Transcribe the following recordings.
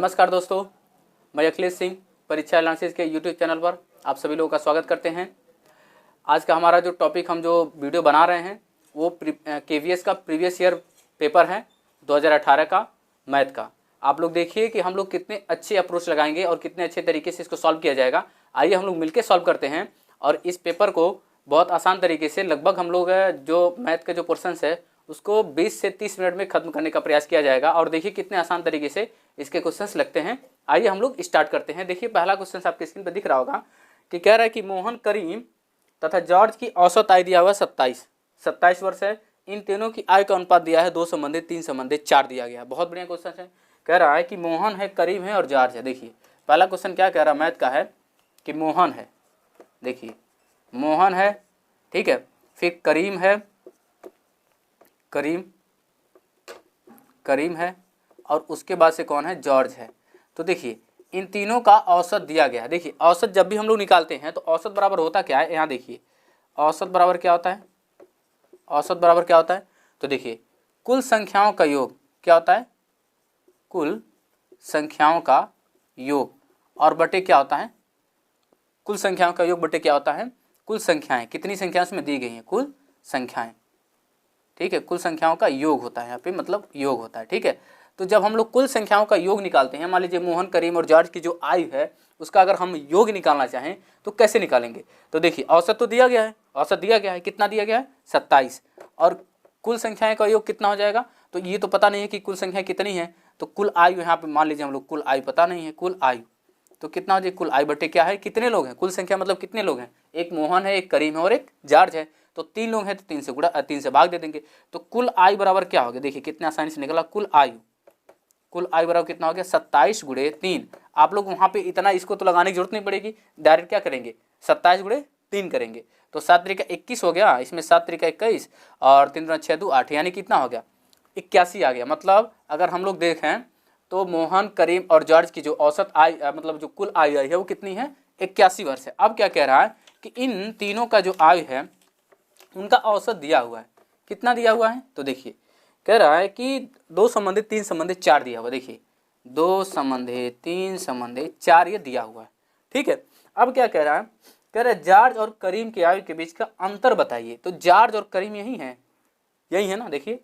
नमस्कार दोस्तों, मैं अखिलेश सिंह परीक्षा एनालिसिस के यूट्यूब चैनल पर आप सभी लोगों का स्वागत करते हैं। आज का हमारा जो टॉपिक हम जो वीडियो बना रहे हैं वो केवीएस का प्रीवियस ईयर पेपर है 2018 का मैथ का। आप लोग देखिए कि हम लोग कितने अच्छे अप्रोच लगाएंगे और कितने अच्छे तरीके से इसको सॉल्व किया जाएगा। आइए हम लोग मिलकर सॉल्व करते हैं और इस पेपर को बहुत आसान तरीके से लगभग हम लोग जो मैथ के जो पोर्शन है उसको 20 से 30 मिनट में खत्म करने का प्रयास किया जाएगा। और देखिए कितने आसान तरीके से इसके क्वेश्चंस लगते हैं। आइए हम लोग स्टार्ट करते हैं। देखिए पहला क्वेश्चन आपके स्क्रीन पर दिख रहा होगा कि कह रहा है कि मोहन, करीम तथा जॉर्ज की औसत आयु दिया हुआ 27 वर्ष है। इन तीनों की आयु का अनुपात दिया है 2 संबंधित 3 संबंधित 4 दिया गया। बहुत बढ़िया क्वेश्चन है। कह रहा है कि मोहन है, करीम है और जॉर्ज है। देखिए पहला क्वेश्चन क्या कह रहा है मैथ का है कि मोहन है, देखिए मोहन है, ठीक है, फिर करीम है, करीम है और उसके बाद से कौन है, जॉर्ज है। तो देखिए इन तीनों का औसत दिया गया है। देखिए औसत जब भी हम लोग निकालते हैं तो औसत बराबर होता क्या है, यहाँ देखिए औसत बराबर क्या होता है, औसत बराबर क्या होता है। तो देखिए कुल संख्याओं का योग क्या होता है, कुल संख्याओं का योग और बटे क्या होता है, कुल संख्याओं का योग बटे क्या होता है, कुल संख्याएं। कितनी संख्या इसमें दी गई हैं, कुल संख्याएं, ठीक है, कुल संख्याओं का योग होता है यहाँ पे, मतलब योग होता है, ठीक है। तो जब हम लोग कुल संख्याओं का योग निकालते हैं, मान लीजिए मोहन, करीम और जॉर्ज की जो आयु है उसका अगर हम योग निकालना चाहें तो कैसे निकालेंगे। तो देखिए औसत तो दिया गया है, औसत दिया गया है, कितना दिया गया है 27 और कुल संख्याएं का योग कितना हो जाएगा। तो ये तो पता नहीं है कि कुल संख्या कितनी है, तो कुल आयु यहाँ पे मान लीजिए हम लोग कुल आयु पता नहीं है, कुल आयु तो कितना हो जाए, कुल आयु बटे क्या है, कितने लोग हैं, कुल संख्या मतलब कितने लोग हैं, एक मोहन है, एक करीम है और एक जॉर्ज है। तो 3 लोग हैं तो 3 से भाग दे देंगे। तो कुल आयु बराबर क्या हो गया, देखिए कितने आसानी से निकला। कुल आयु बराबर कितना हो गया 27 गुणे 3। आप लोग वहाँ पे इतना इसको तो लगाने की जरूरत नहीं पड़ेगी, डायरेक्ट क्या करेंगे 27 गुणे 3 करेंगे। तो 7 त्रिका 21 हो गया, इसमें 7 त्रिका 21 और 3 दूना 6 2 8, यानी कितना हो गया 81 आ गया। मतलब अगर हम लोग देखें तो मोहन, करीम और जॉर्ज की जो औसत आयु मतलब जो कुल आयु है वो कितनी है, 81 वर्ष है। अब क्या कह रहा है कि इन तीनों का जो आयु है उनका औसत दिया हुआ है, कितना दिया हुआ है। तो देखिए कह रहा है कि 2 संबंधित 3 संबंधित 4 दिया हुआ। देखिए 2 संबंधित 3 संबंधित 4 ये दिया हुआ है, ठीक है। अब क्या कह रहा है, कह रहा है जॉर्ज और करीम की आयु के बीच का अंतर बताइए। तो जॉर्ज और करीम यही है ना, देखिए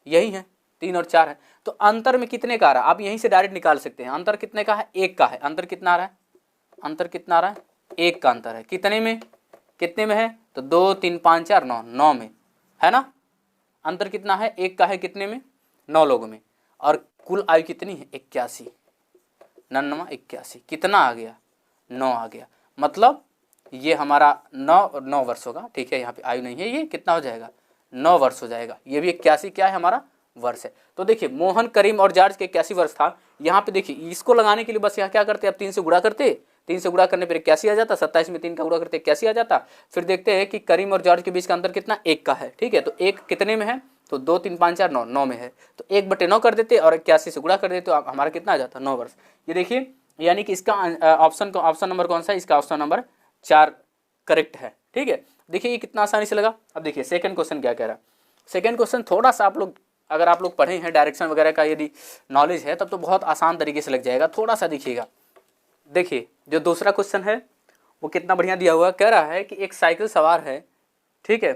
यही है, 3 और 4 है। तो अंतर में कितने का आ रहा है, आप यहीं से डायरेक्ट निकाल सकते हैं। अंतर कितने का है, 1 का है। अंतर कितना आ रहा है, अंतर कितना आ रहा है, 1 का अंतर है। कितने में, कितने में है, तो 2 3 5 4 9 में है ना। अंतर कितना है, 1 का है, कितने में, 9 लोगों में। और कुल आयु कितनी है 81, 81 कितना आ गया 9 आ गया। मतलब ये हमारा 9 वर्ष होगा, ठीक है। यहाँ पे आयु नहीं है, ये कितना हो जाएगा 9 वर्ष हो जाएगा। ये भी 81 क्या है हमारा वर्ष है। तो देखिए मोहन, करीम और जॉर्ज के 81 वर्ष था। यहाँ पे देखिए इसको लगाने के लिए बस यहाँ क्या करते, अब 3 से गुणा करते, 3 से गुणा करने पर 81 आ जाता, 27 में 3 का गुणा करते 81 आ जाता। फिर देखते हैं कि करीम और जॉर्ज के बीच का अंतर कितना, 1 का है, ठीक है। तो 1 कितने में है, तो 2 3 5 4 9 में है। तो 1 बटे 9 कर देते और 81 से गुणा कर देते, तो हमारा कितना आ जाता 9 वर्ष। ये देखिए यानी कि इसका ऑप्शन नंबर कौन सा है, इसका ऑप्शन नंबर 4 करेक्ट है, ठीक है। देखिए ये कितना आसानी से लगा। अब देखिए सेकंड क्वेश्चन क्या कह रहा है। सेकंड क्वेश्चन थोड़ा सा आप लोग अगर आप लोग पढ़े हैं, डायरेक्शन वगैरह का यदि नॉलेज है तब तो बहुत आसान तरीके से लग जाएगा। थोड़ा सा देखिएगा, देखिए जो दूसरा क्वेश्चन है वो कितना बढ़िया दिया हुआ। कह रहा है कि एक साइकिल सवार है, ठीक है,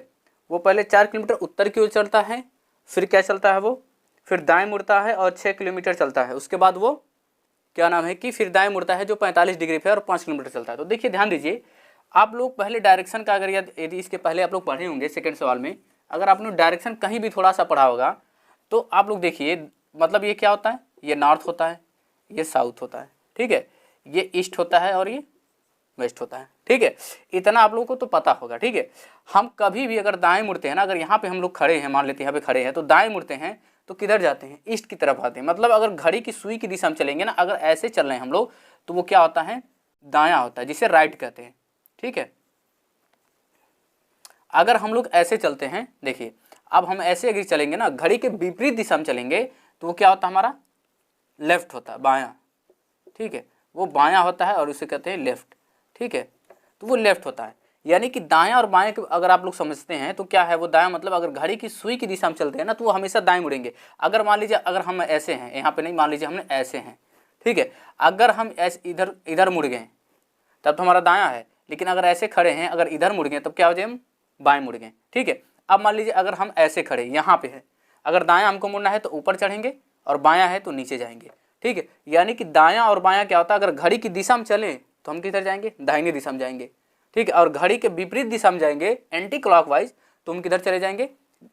वो पहले 4 किलोमीटर उत्तर की ओर चलता है, फिर क्या चलता है वो, फिर दाएं मुड़ता है और 6 किलोमीटर चलता है। उसके बाद वो क्या नाम है कि फिर दाएं मुड़ता है जो 45 डिग्री पे और 5 किलोमीटर चलता है। तो देखिए ध्यान दीजिए, आप लोग पहले डायरेक्शन का अगर यदि इसके पहले आप लोग पढ़े होंगे सेकंड सवाल में, अगर आपने डायरेक्शन कहीं भी थोड़ा सा पढ़ा होगा तो आप लोग देखिए मतलब ये क्या होता है, ये नॉर्थ होता है, ये साउथ होता है, ठीक है, ये ईस्ट होता है और ये वेस्ट होता है, ठीक है। इतना आप लोगों को तो पता होगा, ठीक है। हम कभी भी अगर दाएं मुड़ते हैं ना, अगर यहाँ पे हम लोग खड़े हैं, मान लेते हैं यहाँ पे खड़े हैं, तो दाएं मुड़ते हैं तो किधर जाते हैं, ईस्ट की तरफ आते हैं। मतलब अगर घड़ी की सुई की दिशा में चलेंगे ना, अगर ऐसे चल रहे हैं हम लोग तो वो क्या होता है, दायां होता है, जिसे राइट कहते हैं, ठीक है। अगर हम लोग ऐसे चलते हैं, देखिए अब हम ऐसे अगर चलेंगे ना, घड़ी के विपरीत दिशा में चलेंगे तो वो क्या होता है, हमारा लेफ्ट होता है, बायां, ठीक है, वो बायां होता है और उसे कहते हैं लेफ्ट, ठीक है। तो वो लेफ्ट होता है, यानी कि दायां और बाएं अगर आप लोग समझते हैं तो क्या है, वो दायां मतलब अगर घड़ी की सुई की दिशा में चलते हैं ना तो वो हमेशा दाएं मुड़ेंगे। अगर मान लीजिए अगर हम ऐसे हैं, यहाँ पे नहीं, मान लीजिए हमने ऐसे हैं, ठीक है। अगर हम ऐसे इधर इधर मुड़ गए तब तो हमारा दायां है, लेकिन अगर ऐसे खड़े हैं, अगर इधर मुड़ गए तब क्या हो जाए, हम बाएं मुड़ गए। ठीक है। अब मान लीजिए अगर हम ऐसे खड़े यहाँ पे है, अगर दायां हमको मुड़ना है तो ऊपर चढ़ेंगे और बायां है तो नीचे जाएंगे। ठीक है। यानी कि दायां और बायां क्या होता है, अगर घड़ी की दिशा में चलें तो हम किधर जाएंगे, दाहिनी दिशा में जाएंगे। ठीक है। और घड़ी के विपरीत दिशा में जाएंगे, एंटी क्लॉकवाइज, तो हम किधर चले जाएंगे,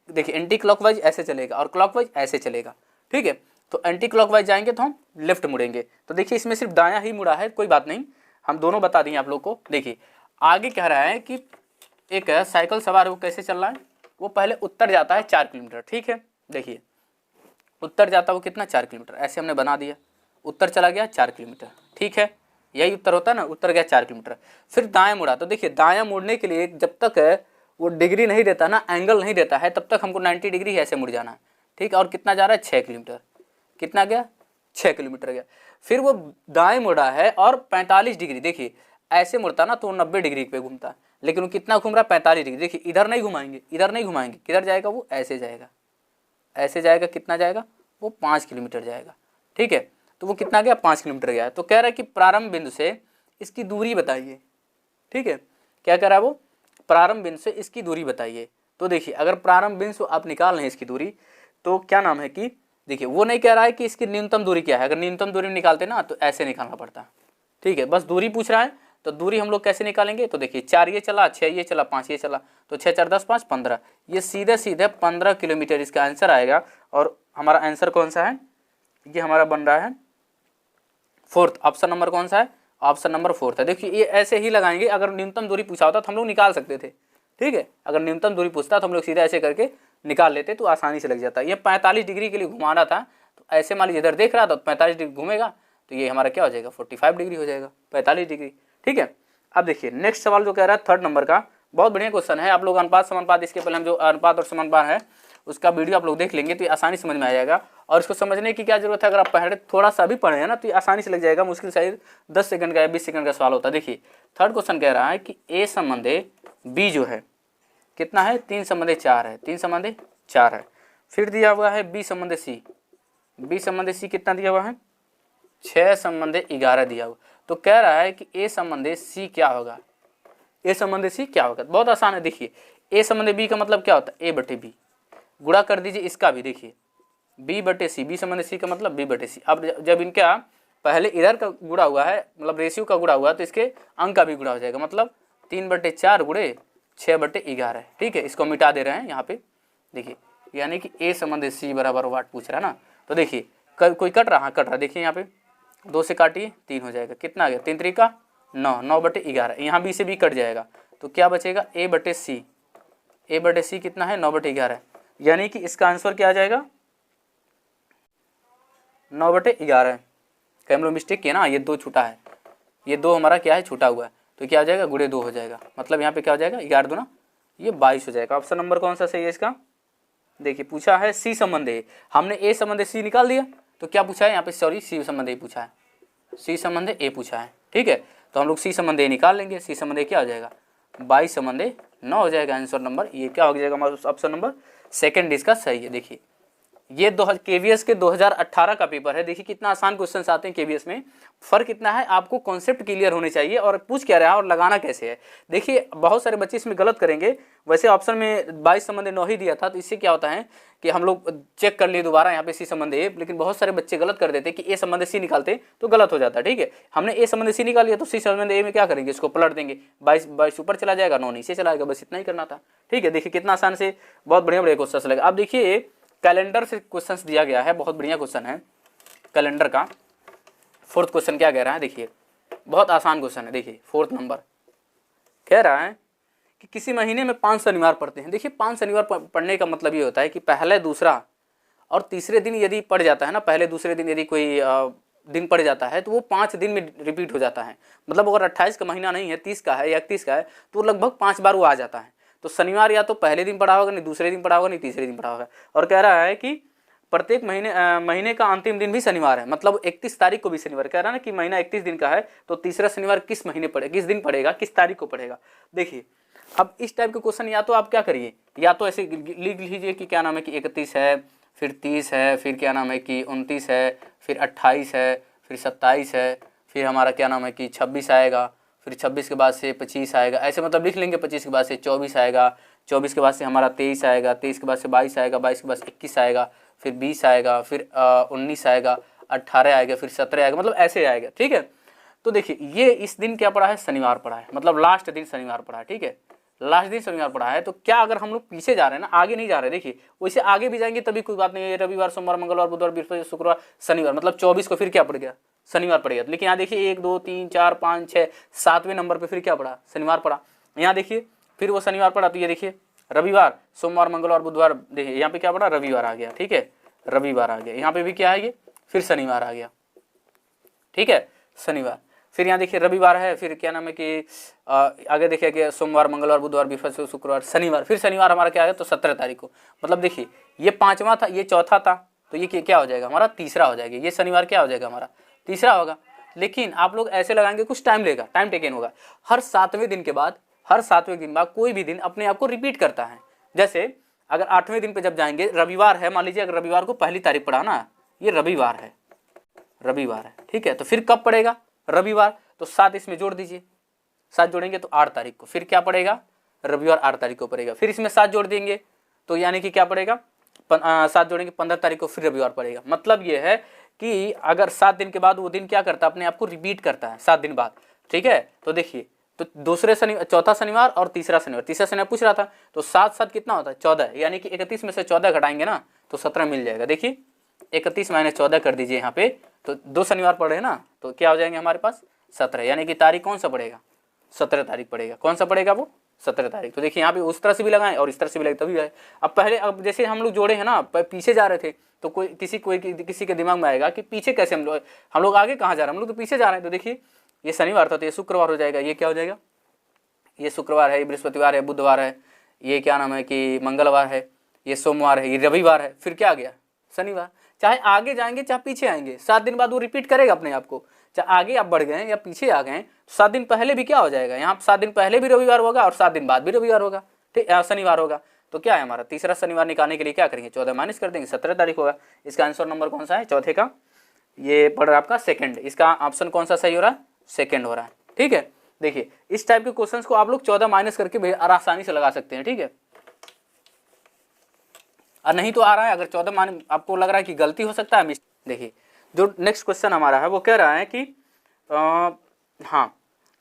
देखिए एंटी क्लॉकवाइज ऐसे चलेगा और क्लॉकवाइज ऐसे चलेगा। ठीक है। तो एंटी क्लॉकवाइज जाएंगे तो हम लेफ्ट मुड़ेंगे। तो देखिए इसमें सिर्फ दायां ही मुड़ा है, कोई बात नहीं, हम दोनों बता दिए आप लोग को। देखिए आगे कह रहा है कि एक साइकिल सवार वो कैसे चल रहा है, वो पहले उत्तर जाता है 4 किलोमीटर। ठीक है। देखिए उत्तर जाता है वो कितना, 4 किलोमीटर, ऐसे हमने बना दिया, उत्तर चला गया 4 किलोमीटर। ठीक है। यही उत्तर होता है ना, उत्तर गया 4 किलोमीटर। फिर दायां मुड़ा, तो देखिए दायां मुड़ने के लिए जब तक वो डिग्री नहीं देता ना, एंगल नहीं देता है, तब तक हमको 90 डिग्री ऐसे मुड़ जाना है। ठीक है। और कितना जा रहा है, 6 किलोमीटर, कितना गया, 6 किलोमीटर गया। फिर वो दाएं मुड़ा है और 45 डिग्री, देखिए ऐसे मुड़ता ना तो 90 डिग्री पे घूमता, लेकिन वो कितना घूम रहा है, 45 डिग्री। देखिए इधर नहीं घुमाएंगे, इधर नहीं घुमाएंगे, किधर जाएगा वो, ऐसे जाएगा, ऐसे जाएगा, कितना जाएगा वो, 5 किलोमीटर जाएगा। ठीक है। तो वो कितना गया, 5 किलोमीटर गया। तो कह रहा है कि प्रारंभ बिंदु से इसकी दूरी बताइए। ठीक है। क्या कह रहा है वो, प्रारंभ बिंदु से इसकी दूरी बताइए। तो देखिए अगर प्रारंभ बिंदु से आप निकाल रहे हैं इसकी दूरी, तो क्या नाम है कि देखिए वो नहीं कह रहा है कि इसकी न्यूनतम दूरी क्या है, अगर न्यूनतम दूरी निकालते ना तो ऐसे निकालना पड़ता। ठीक है। बस दूरी पूछ रहा है, तो दूरी हम लोग कैसे निकालेंगे, तो देखिए 4 ये चला, 6 ये चला, 5 ये चला, तो 6 4 10 5 15, ये सीधे सीधे 15 किलोमीटर इसका आंसर आएगा। और हमारा आंसर कौन सा है, ये हमारा बन रहा है फोर्थ। ऑप्शन नंबर कौन सा है, ऑप्शन नंबर 4 है। देखिए ये ऐसे ही लगाएंगे, अगर न्यूनतम दूरी पूछा होता तो हम लोग निकाल सकते थे। ठीक है। अगर न्यूनतम दूरी पूछता तो हम लोग सीधा ऐसे करके निकाल लेते, तो आसानी से लग जाता। ये 45 डिग्री के लिए घुमाना था, तो ऐसे मान लीजिए इधर देख रहा था तो 45 डिग्री घूमेगा, तो ये हमारा क्या हो जाएगा, 45 डिग्री हो जाएगा, 45 डिग्री। ठीक है। अब देखिए नेक्स्ट सवाल जो कह रहा है 3rd नंबर का, बहुत बढ़िया क्वेश्चन है। आप लोग अनुपात समानुपात, इसके पहले हम जो अनुपात और समानुपात है उसका वीडियो आप लोग देख लेंगे तो ये आसानी समझ में आ जाएगा। और इसको समझने की क्या जरूरत है, अगर आप पहले थोड़ा सा भी पढ़े हैं ना तो ये आसानी से लग जाएगा। मुश्किल शायद 10 सेकंड का या 20 सेकंड का सवाल होता है। देखिए 3rd क्वेश्चन कह रहा है कि ए संबंधे बी जो है कितना है, 3 संबंधे 4 है, 3 संबंधे 4 है। फिर दिया हुआ है बी संबंधे सी, बी संबंधे सी कितना दिया हुआ है, 6 संबंधे 11 दिया हुआ। तो कह रहा है कि ए संबंधे सी क्या होगा, ए संबंधे सी क्या होगा। बहुत आसान है। देखिए ए संबंधे बी का मतलब क्या होता है, ए बटे बी, गुणा कर दीजिए इसका भी, देखिए बी बटे सी, बी संबंधे सी का मतलब बी बटे सी। अब जब इनका पहले इधर का गुणा हुआ है, मतलब रेशियो का गुणा हुआ है, तो इसके अंक का भी गुणा हो जाएगा, मतलब 3/4 गुणे 6/11। ठीक है। इसको मिटा दे रहे हैं यहाँ पे, देखिए यानी कि ए संबंधे सी बराबर वाट पूछ रहा है ना। तो देखिए कोई कट रहा, हाँ कट रहा, देखिए यहाँ पे 2 से काटिए 3 हो जाएगा, कितना आ गया, 3 3 का 9, 9/11। यहाँ बी से बी कट जाएगा, तो क्या बचेगा, ए बटे सी, ए बटे सी कितना है, 9/11। यानी कि इसका आंसर क्या आ जाएगा, 9/11। कहीं हम लोग मिस्टेक किया ना, ये 2 छूटा है, ये 2 हमारा क्या है, छूटा हुआ है, तो क्या हो जाएगा, गुणे 2 हो जाएगा, मतलब यहाँ पे क्या हो जाएगा, 11 दूना ये 22 हो जाएगा। ऑप्शन नंबर कौन सा सही है इसका, देखिए पूछा है सी संबंधे, हमने ए संबंधे सी निकाल दिया, तो क्या पूछा है यहाँ पे, सॉरी सी संबंधे पूछा है, सी संबंधे ए पूछा है। ठीक है। तो हम लोग सी संबंधे निकाल लेंगे, सी संबंधे क्या हो जाएगा, 22 संबंधे 9 हो जाएगा। आंसर नंबर ये क्या हो जाएगा हमारा, ऑप्शन नंबर 2 इसका सही है। देखिए ये केवीएस के 2018 का पेपर है। देखिए कितना आसान क्वेश्चंस आते हैं केवीएस में। फर्क इतना है, आपको कॉन्सेप्ट क्लियर होने चाहिए और पूछ क्या रहा है और लगाना कैसे है। देखिए बहुत सारे बच्चे इसमें गलत करेंगे। वैसे ऑप्शन में 22 संबंधे 9 ही दिया था, तो इससे क्या होता है कि हम लोग चेक कर लिए दोबारा यहाँ पे सी संबंधे ए, लेकिन बहुत सारे बच्चे गलत कर देते कि ए संबंधे सी निकालते तो गलत हो जाता। ठीक है। हमने ए संबंधे सी निकाल लिया, तो सी संबंधे ए में क्या करेंगे, इसको पलट देंगे, 22 ऊपर चला जाएगा, 9 नीचे चला जाएगा, बस इतना ही करना था। ठीक है। देखिए कितना आसान से बहुत बढ़िया बढ़िया क्वेश्चन लगा। अब देखिए कैलेंडर से क्वेश्चंस दिया गया है, बहुत बढ़िया क्वेश्चन है कैलेंडर का। 4th क्वेश्चन क्या कह रहा है, देखिए बहुत आसान क्वेश्चन है। देखिए 4th नंबर कह रहा है कि किसी महीने में 5 शनिवार पड़ते हैं। देखिए 5 शनिवार पढ़ने का मतलब ये होता है कि पहले, दूसरा और तीसरे दिन यदि पड़ जाता है ना, पहले दूसरे दिन यदि कोई दिन पड़ जाता है तो वो 5 दिन में रिपीट हो जाता है। मतलब अगर 28 का महीना नहीं है, 30 का है या 31 का है, तो लगभग 5 बार वो आ जाता है। तो शनिवार या तो पहले दिन पड़ा होगा, नहीं दूसरे दिन पड़ा होगा, नहीं तीसरे दिन पड़ा होगा। और कह रहा है कि प्रत्येक महीने का अंतिम दिन भी शनिवार है, मतलब 31 तारीख को भी शनिवार। कह रहा है ना कि महीना 31 दिन का है, तो तीसरा शनिवार किस महीने पड़ेगा, किस दिन पड़ेगा, किस तारीख को पड़ेगा। देखिए अब इस टाइप के क्वेश्चन या तो आप क्या करिए, या तो ऐसे लिख लीजिए कि क्या नाम है कि 31 है, फिर 30 है, फिर क्या नाम है कि 29 है, फिर 28 है, फिर 27 है, फिर हमारा क्या नाम है कि 26 आएगा, फिर 26 के बाद से 25 आएगा, ऐसे मतलब लिख लेंगे। 25 के बाद से 24 आएगा, 24 के बाद से हमारा 23 आएगा, 23 के बाद से 22 आएगा, 22 के बाद से 21 आएगा, फिर 20 आएगा, फिर 19 आएगा, 18 आएगा, फिर 17 आएगा, मतलब ऐसे आएगा। ठीक है, तो देखिए ये इस दिन क्या पड़ा है, शनिवार पड़ा है, मतलब लास्ट दिन शनिवार पड़ा है। ठीक है, लास्ट दिन शनिवार पड़ा है। तो क्या अगर हम लोग पीछे जा रहे हैं ना, आगे नहीं जा रहे, देखिए वैसे आगे भी जाएंगे तभी कोई बात नहीं है। रविवार, सोमवार, मंगलवार, बुधवार, बृहस्पति, शुक्रवार, शनिवार, मतलब 24 को फिर क्या पड़ गया, शनिवार पड़ गया। लेकिन यहाँ देखिए 1 2 3 4 5 6 7वें नंबर पे फिर क्या पड़ा, शनिवार पड़ा। यहाँ देखिए फिर वो शनिवार पड़ा, तो ये देखिए रविवार, सोमवार, मंगलवार, बुधवार, देखिए यहाँ पे क्या पड़ा, रविवार आ गया। ठीक है, रविवार आ गया। यहाँ पे भी क्या है, ये फिर शनिवार आ गया। ठीक है, शनिवार। फिर यहाँ देखिए रविवार है, फिर क्या नाम है कि आगे देखिए कि सोमवार, मंगलवार, बुधवार, बृहस्पति, शुक्रवार, शनिवार, फिर शनिवार हमारा क्या है, तो 17 तारीख को। मतलब देखिए ये 5वां था, ये चौथा था, तो ये क्या हो जाएगा, हमारा तीसरा हो जाएगा। ये शनिवार क्या हो जाएगा, हमारा तीसरा होगा। लेकिन आप लोग ऐसे लगाएंगे, कुछ टाइम लेगा, टाइम टेकन होगा। हर 7वें दिन के बाद, हर 7वें दिन बाद कोई भी दिन अपने आप को रिपीट करता है। जैसे अगर 8वें दिन पे जब जाएंगे, रविवार है, मान लीजिए अगर रविवार को पहली तारीख पड़ा ना, ये रविवार है, रविवार है। ठीक है, तो फिर कब पड़ेगा, रविवार, तो 7 इसमें जोड़ दीजिए, 7 जोड़ेंगे तो 8 तारीख को, फिर क्या पड़ेगा, रविवार 8 तारीख को पड़ेगा। फिर इसमें 7 जोड़ देंगे तो यानी कि क्या पड़ेगा, 7 जोड़ेंगे 15 तारीख को फिर रविवार पड़ेगा। मतलब ये है कि अगर 7 दिन के बाद वो दिन क्या करता है, अपने आप को रिपीट करता है 7 दिन बाद। ठीक है, तो देखिए तो दूसरे शनिवार, चौथा शनिवार और तीसरा शनिवार, तीसरा शनिवार पूछ रहा था, तो 7 7 कितना होता है, 14, यानी कि 31 में से 14 घटाएंगे ना तो 17 मिल जाएगा। देखिए 31 - 14 कर दीजिए यहाँ पे, तो 2 शनिवार पड़े ना, तो क्या हो जाएंगे हमारे पास 17, यानी कि तारीख कौन सा पड़ेगा, 17 तारीख पड़ेगा। कौन सा पड़ेगा, वो 17 तारीख। तो देखिए यहाँ पे उस तरह से भी लगाएं और इस तरह से भी लगाए तभी आए। अब पहले, अब जैसे हम लोग जोड़े हैं ना, पीछे जा रहे थे, तो किसी के दिमाग में आएगा कि पीछे कैसे हम लोग आगे कहाँ जा रहे हैं, हम लोग तो पीछे जा रहे हैं। तो देखिए ये शनिवार था तो ये शुक्रवार हो जाएगा, ये क्या हो जाएगा, ये शुक्रवार है, ये बृहस्पतिवार है, बुधवार है, ये क्या नाम है कि मंगलवार है, ये सोमवार है, ये रविवार है, फिर क्या आ गया, शनिवार। चाहे आगे जाएंगे चाहे पीछे आएंगे, 7 दिन बाद वो रिपीट करेगा अपने आप को। चाहे आगे आप बढ़ गए या पीछे आ गए, 7 दिन पहले भी क्या हो जाएगा, यहाँ 7 दिन पहले भी रविवार होगा और 7 दिन बाद भी रविवार होगा, ठीक, शनिवार होगा। तो क्या है हमारा तीसरा शनिवार निकालने के लिए क्या करेंगे, 14 माइनस कर देंगे, 17 तारीख होगा। इसका आंसर नंबर कौन सा है, चौथे का, ये पड़ रहा है आपका सेकंड। इसका ऑप्शन कौन सा सही हो रहा है, सेकंड हो रहा है। ठीक है, देखिए इस टाइप के क्वेश्चंस को आप लोग 14 माइनस करके भी आसानी से लगा सकते हैं। ठीक है, और नहीं तो आ रहा है, अगर 14 मान आपको लग रहा है कि गलती हो सकता है, देखिए जो नेक्स्ट क्वेश्चन हमारा है वो कह रहा है कि हाँ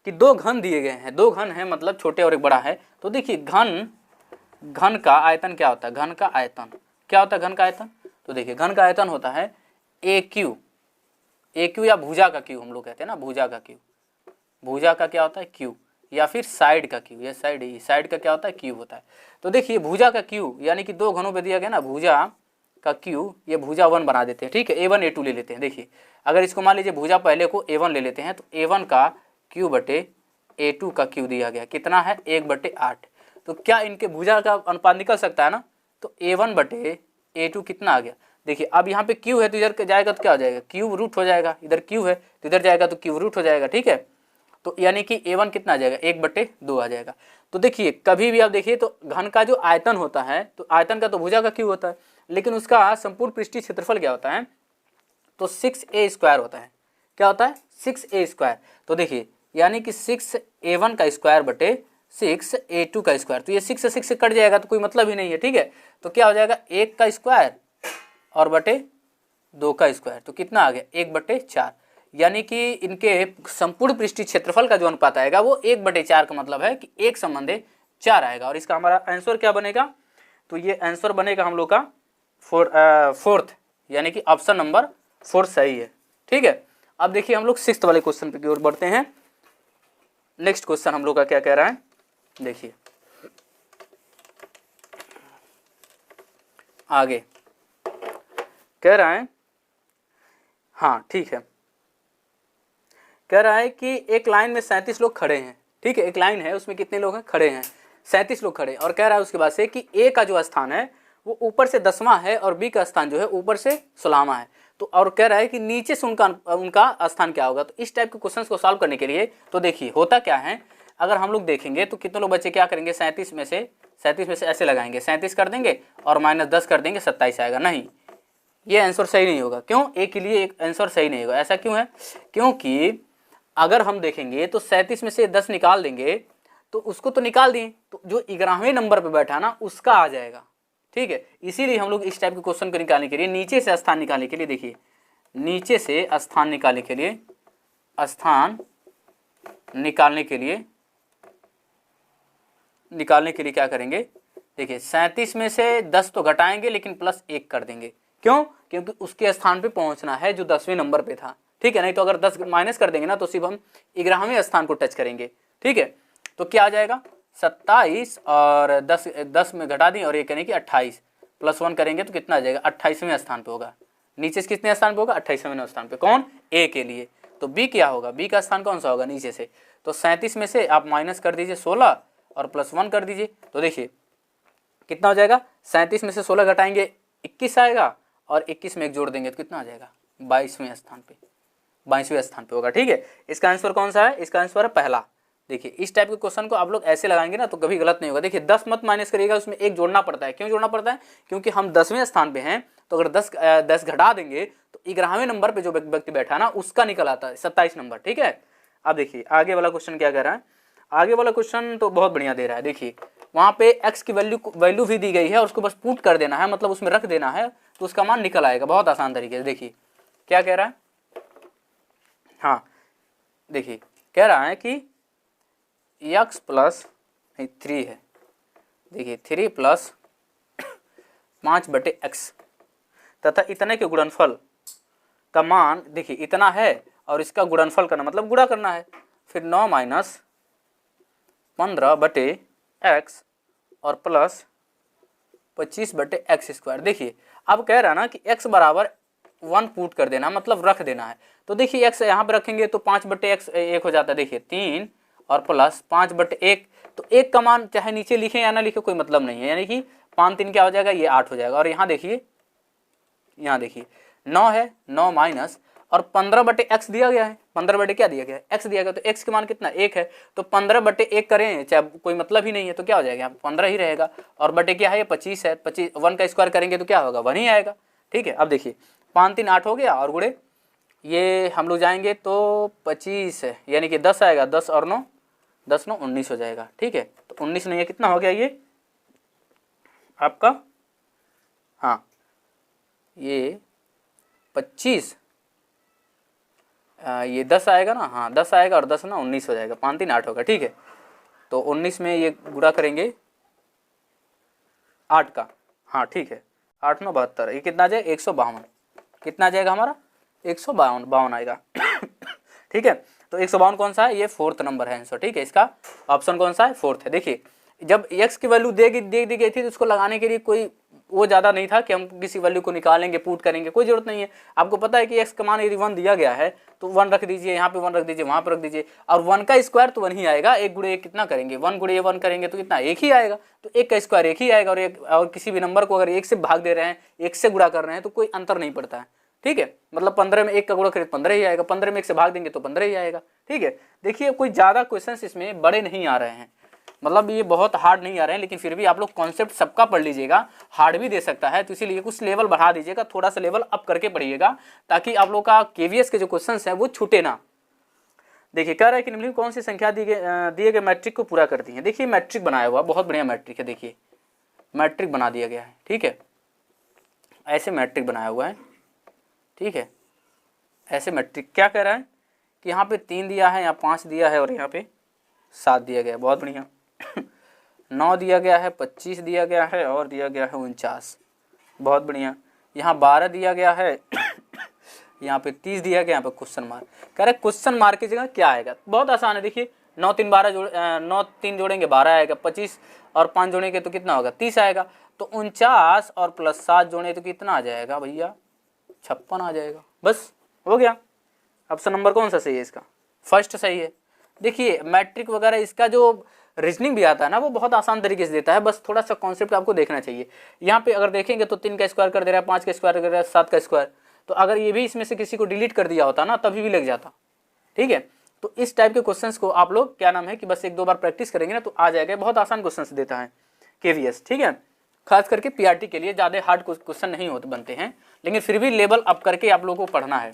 कि 2 घन दिए गए हैं, 2 घन है मतलब छोटे और एक बड़ा है। तो देखिए घन का आयतन क्या होता है, घन का आयतन क्या होता है, घन का आयतन, तो देखिए घन का आयतन होता है AQ या भुजा का Q हम लोग कहते हैं ना, भुजा का Q, भुजा का क्या होता है Q, या फिर साइड का Q, ये साइड का क्या होता है, Q होता है। तो देखिए भुजा का Q यानी कि 2 घनों पे दिया गया ना, भुजा का Q, ये भुजा 1 बना देते हैं। ठीक है, A1 A2 ले लेते हैं। देखिए अगर इसको मान लीजिए भुजा पहले को A1 ले लेते हैं, तो A1 का Q बटे A2 का Q दिया गया, कितना है 1/8। तो क्या इनके भुजा का अनुपात निकल सकता है ना, तो A1 बटे A2 कितना आ गया। देखिए अब यहाँ पे Q है तो इधर जाएगा तो क्या हो जाएगा, क्यूब रूट हो जाएगा, इधर Q है तो इधर जाएगा तो क्यूब रूट हो जाएगा। ठीक है, तो यानी कि A1 कितना आ जाएगा, 1/2 आ जाएगा। तो देखिए कभी भी आप देखिए तो घन का जो आयतन होता है, तो आयतन का तो भुजा का Q होता है, लेकिन उसका संपूर्ण पृष्ठीय क्षेत्रफल क्या होता है, तो 6a² होता है। क्या होता है, 6a²। तो देखिए यानी कि 6a1 का स्क्वायर बटे 6a2 का स्क्वायर, तो ये 6 से 6 से कट जाएगा तो कोई मतलब ही नहीं है। ठीक है, तो क्या हो जाएगा 1 का स्क्वायर और बटे 2 का स्क्वायर, तो कितना आ गया 1/4। यानी कि इनके संपूर्ण पृष्ठीय क्षेत्रफल का जो अनुपात आएगा वो 1/4 का मतलब है कि 1 संबंधे 4 आएगा। और इसका हमारा आंसर क्या बनेगा, तो ये आंसर बनेगा हम लोग का फोर्थ, यानी कि ऑप्शन नंबर 4 सही है। ठीक है, अब देखिए हम लोग 6th वाले क्वेश्चन की ओर बढ़ते हैं। नेक्स्ट क्वेश्चन हम लोग का क्या कह रहा है, देखिए आगे कह रहा है, हाँ ठीक है, कह रहा है कि एक लाइन में 37 लोग खड़े हैं। ठीक है, एक लाइन है उसमें कितने लोग हैं, खड़े हैं 37 लोग खड़े, और कह रहा है उसके बाद से कि ए का जो स्थान है वो ऊपर से 10वां है और बी का स्थान जो है ऊपर से 16वां है। तो और कह रहा है कि नीचे से उनका स्थान क्या होगा। तो इस टाइप के क्वेश्चंस को सॉल्व करने के लिए तो देखिए होता क्या है, अगर हम लोग देखेंगे तो कितने लोग बच्चे क्या करेंगे, 37 में से ऐसे लगाएंगे, 37 कर देंगे और -10 कर देंगे 27 आएगा। नहीं, ये आंसर सही नहीं होगा। क्यों? ए के लिए एक आंसर सही नहीं होगा। ऐसा क्यों है? क्योंकि अगर हम देखेंगे तो 37 में से 10 निकाल देंगे तो उसको तो निकाल दिए, तो जो 11वें नंबर पे बैठा ना उसका आ जाएगा। ठीक है, इसीलिए हम लोग इस टाइप के क्वेश्चन को निकालने के लिए, नीचे से स्थान निकालने के लिए, देखिए नीचे से स्थान निकालने के लिए, स्थान निकालने के लिए क्या करेंगे, देखिए 37 में से 10 तो घटाएंगे लेकिन प्लस 1 कर देंगे। क्यों? क्योंकि उसके स्थान पे पहुंचना है जो 10वें नंबर पे था। ठीक है, नहीं तो अगर 10 माइनस कर देंगे ना तो सिर्फ हम 11वें स्थान को टच करेंगे। ठीक है, तो क्या आ जाएगा 27 और 10 में घटा दें और ये करें कि 28 प्लस 1 करेंगे तो कितना आ जाएगा, 28वें स्थान पे होगा। नीचे से कितने स्थान पे होगा, 28वें स्थान पे। कौन? ए के लिए। तो बी क्या होगा, बी का स्थान कौन सा होगा, नीचे से। तो 37 में से आप माइनस कर दीजिए 16 और प्लस 1 कर दीजिए, तो देखिए कितना हो जाएगा, 37 में से 16 घटाएंगे 21 आएगा और 21 में 1 जोड़ देंगे तो कितना आ जाएगा, 22वें स्थान पे, 22वें स्थान पे होगा। ठीक है, इसका आंसर कौन सा है, इसका आंसर है पहला। देखिए इस टाइप के क्वेश्चन को आप लोग ऐसे लगाएंगे ना तो कभी गलत नहीं होगा। देखिए 10 मत माइनस करिएगा, उसमें 1 जोड़ना पड़ता है। क्यों जोड़ना पड़ता है? क्योंकि हम 10वें स्थान पे हैं, तो अगर 10 घटा देंगे तो 11वें नंबर पे जो व्यक्ति बैठा ना उसका निकल आता है 27 नंबर। ठीक है, अब देखिए आगे वाला क्वेश्चन क्या कह रहा है। आगे वाला क्वेश्चन तो बहुत बढ़िया दे रहा है। देखिए वहाँ पे x की वैल्यू भी दी गई है और उसको बस पुट कर देना है, मतलब उसमें रख देना है तो उसका मान निकल आएगा बहुत आसान तरीके से। देखिए क्या कह रहा है, हाँ देखिए कह रहा है कि x प्लस 3 है, देखिए 3 प्लस 5/x तथा इतने के गुणनफल का मान, देखिए इतना है और इसका गुणनफल करना मतलब गुणा करना है, फिर 9 माइनस 15/x और प्लस 25/x²। देखिए अब कह रहा है ना कि x बराबर 1 पुट कर देना, मतलब रख देना है। तो देखिए x यहाँ पे रखेंगे तो 5/x 1 हो जाता है, देखिए 3 और प्लस 5/1, तो 1 का मान चाहे नीचे लिखें या ना लिखें कोई मतलब नहीं है, यानी कि 5 3 क्या हो जाएगा, ये 8 हो जाएगा। और यहाँ देखिए 9 है, 9 माइनस और 15/x दिया गया है, 15 क्या दिया गया है, x दिया गया, तो x के मान कितना 1 है, तो 15/1 करें चाहे कोई मतलब ही नहीं है तो क्या हो जाएगा, यहाँ 15 ही रहेगा। और बटे क्या है, ये 25 है, 25 1 का स्क्वायर करेंगे तो क्या होगा, 1 ही आएगा। ठीक है, अब देखिए 5 3 8 हो गया और गुड़े ये हम लोग जाएंगे तो 25 है, यानी कि 10 आएगा, 10 और 9 10 9 19 हो जाएगा। ठीक है, तो 19 नहीं है, कितना हो गया ये आपका, हाँ ये 25, ये 10 आएगा ना, हाँ 10 आएगा और 10 ना 19 हो जाएगा, 5 3 8 होगा। ठीक है, तो 19 में ये गुणा करेंगे 8 का, हाँ ठीक है 8 9 72, ये कितना आ जाएगा 152, कितना आ जाएगा हमारा 152 आएगा। ठीक है, तो 152 कौन सा है, ये 4th नंबर है आंसर। ठीक है, इसका ऑप्शन कौन सा है, 4th है। देखिए जब x की वैल्यू दे दी गई थी तो उसको लगाने के लिए कोई वो ज़्यादा नहीं था कि हम किसी वैल्यू को निकालेंगे पुट करेंगे, कोई जरूरत नहीं है। आपको पता है कि x का मान यदि 1 दिया गया है तो 1 रख दीजिए, यहाँ पे 1 रख दीजिए, वहाँ पर रख दीजिए, और 1 का स्क्वायर तो 1 ही आएगा। 1 गुणे 1 कितना करेंगे, 1 गुणे 1 करेंगे तो कितना 1 ही आएगा, तो 1 का स्क्वायर 1 ही आएगा। और किसी भी नंबर को अगर 1 से भाग दे रहे हैं, 1 से गुणा कर रहे हैं तो कोई अंतर नहीं पड़ता है। ठीक है, मतलब 15 में 1 का गुणा करें 15 ही आएगा, 15 में 1 से भाग देंगे तो 15 ही आएगा। ठीक है, देखिए कोई ज़्यादा क्वेश्चन इसमें बड़े नहीं आ रहे हैं, मतलब ये बहुत हार्ड नहीं आ रहे हैं, लेकिन फिर भी आप लोग कॉन्सेप्ट सबका पढ़ लीजिएगा। हार्ड भी दे सकता है, तो इसीलिए कुछ लेवल बढ़ा दीजिएगा, थोड़ा सा लेवल अप करके पढ़िएगा ताकि आप लोग का केवीएस के जो क्वेश्चंस हैं वो छूटे ना। देखिए कह रहा है कि निम्नलिखित कौन सी संख्या दिए गए मैट्रिक को पूरा करती है। देखिए मैट्रिक बनाया हुआ बहुत बढ़िया मैट्रिक है, देखिए मैट्रिक बना दिया गया है। ठीक है, ऐसे मैट्रिक बनाया हुआ है। ठीक है, ऐसे मैट्रिक क्या कह रहा है कि यहाँ पे 3 दिया है, यहाँ 5 दिया है और यहाँ पे 7 दिया गया है, बहुत बढ़िया। 9 दिया गया है, 25 दिया गया है और दिया गया है 49, बहुत बढ़िया। यहाँ 12 दिया गया है, यहाँ पे 30 दिया गया, यहाँ पे क्वेश्चन मार्क। कह रहे क्वेश्चन मार्क की जगह क्या आएगा, बहुत आसान है। देखिए 9 3 जोड़ेंगे 12 आएगा, 25 और 5 जोड़ेंगे तो कितना होगा 30 आएगा, तो 49 और प्लस 7 जोड़े तो कितना आ जाएगा भैया 56 आ जाएगा, बस हो गया। ऑप्शन नंबर कौन सा सही है, इसका फर्स्ट सही है। देखिए मैट्रिक वगैरह इसका जो रीजनिंग भी आता है ना वो बहुत आसान तरीके से देता है, बस थोड़ा सा कॉन्सेप्ट आपको देखना चाहिए। यहाँ पे अगर देखेंगे तो 3 का स्क्वायर कर दे रहा है, 5 का स्क्वायर कर दे रहा है, 7 का स्क्वायर, तो अगर ये भी इसमें से किसी को डिलीट कर दिया होता ना तभी भी लग जाता। ठीक है, तो इस टाइप के क्वेश्चंस को आप लोग क्या नाम है कि बस 1 2 बार प्रैक्टिस करेंगे ना तो आ जाएगा, बहुत आसान क्वेश्चंस देता है केवीएस। ठीक है, खास करके पीआरटी के लिए ज़्यादा हार्ड क्वेश्चन नहीं होते बनते हैं, लेकिन फिर भी लेवल अप करके आप लोगों को पढ़ना है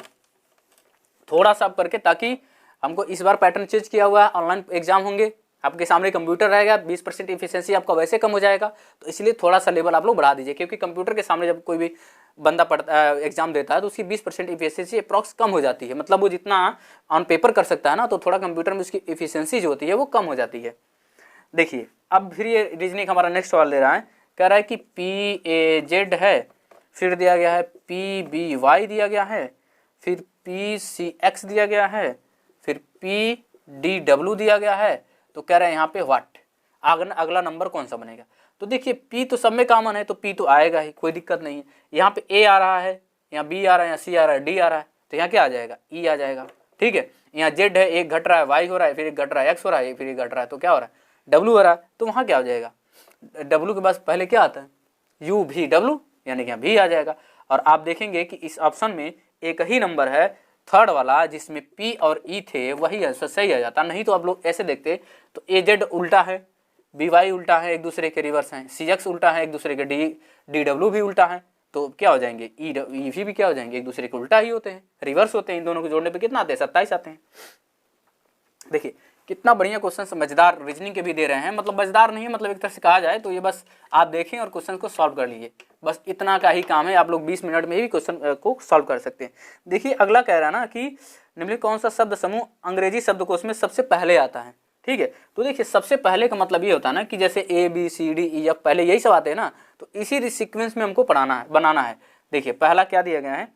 थोड़ा सा अप करके, ताकि हमको इस बार पैटर्न चेंज किया हुआ है, ऑनलाइन एग्जाम होंगे, आपके सामने कंप्यूटर रहेगा, 20% इफिशिएंसी आपका वैसे कम हो जाएगा, तो इसलिए थोड़ा सा लेवल आप लोग बढ़ा दीजिए, क्योंकि कंप्यूटर के सामने जब कोई भी बंदा पढ़ता एग्जाम देता है तो उसकी 20% इफिशिएंसी अप्रॉक्स कम हो जाती है, मतलब वो जितना ऑन पेपर कर सकता है ना, तो थोड़ा कंप्यूटर में उसकी इफिशिएंसी जो होती है वो कम हो जाती है। देखिए अब फिर ये रीजनिंग हमारा नेक्स्ट सवाल दे रहा है, कह रहा है कि PAZ है, फिर दिया गया है PBY दिया गया है, फिर PCX दिया गया है, फिर PDW दिया गया है, तो कह रहे हैं यहाँ पे व्हाट, अगला नंबर कौन सा बनेगा। तो देखिए P तो सब में कॉमन है, तो P तो आएगा ही, कोई दिक्कत नहीं है। यहाँ पे A आ रहा है, यहाँ B आ रहा है, यहाँ C आ रहा है, D आ रहा है, तो यहाँ क्या आ जाएगा, E आ जाएगा। ठीक है, यहाँ Z है, एक घट रहा है, Y हो रहा है, फिर एक घट रहा है, X हो रहा है, फिर एक घट रहा है, तो क्या हो रहा है, W हो रहा है, तो वहाँ क्या हो जाएगा, W के पास पहले क्या आता है, UVW, यानी कि यहाँ V आ जाएगा। और आप देखेंगे कि इस ऑप्शन में एक ही नंबर है थर्ड वाला, जिसमें P और E थे, वही आंसर सही आ जाता। नहीं तो आप लोग ऐसे देखते तो AZ उल्टा है, BY उल्टा है, एक दूसरे के रिवर्स हैं, CX उल्टा है, एक दूसरे के DW भी उल्टा है, तो क्या हो जाएंगे, EV भी क्या हो जाएंगे, एक दूसरे के उल्टा ही होते हैं, रिवर्स होते हैं। इन दोनों को जोड़ने पे कितना आते हैं, 27 आते हैं। देखिए कितना बढ़िया क्वेश्चन, समझदार रीजनिंग के भी दे रहे हैं, मतलब मजेदार नहीं है, मतलब एक तरह से कहा जाए तो ये बस आप देखें और क्वेश्चन को सॉल्व कर लीजिए, बस इतना का ही काम है। आप लोग 20 मिनट में भी क्वेश्चन को सॉल्व कर सकते हैं। देखिए अगला कह रहा है ना कि निम्नलिखित कौन सा शब्द समूह अंग्रेजी शब्दकोश में सबसे पहले आता है। ठीक है, तो देखिए सबसे पहले का मतलब ये होता है ना कि जैसे ABCDEF पहले यही सब आते हैं ना, तो इसी सीक्वेंस में हमको पढ़ाना है, बनाना है। देखिए पहला क्या दिया गया है,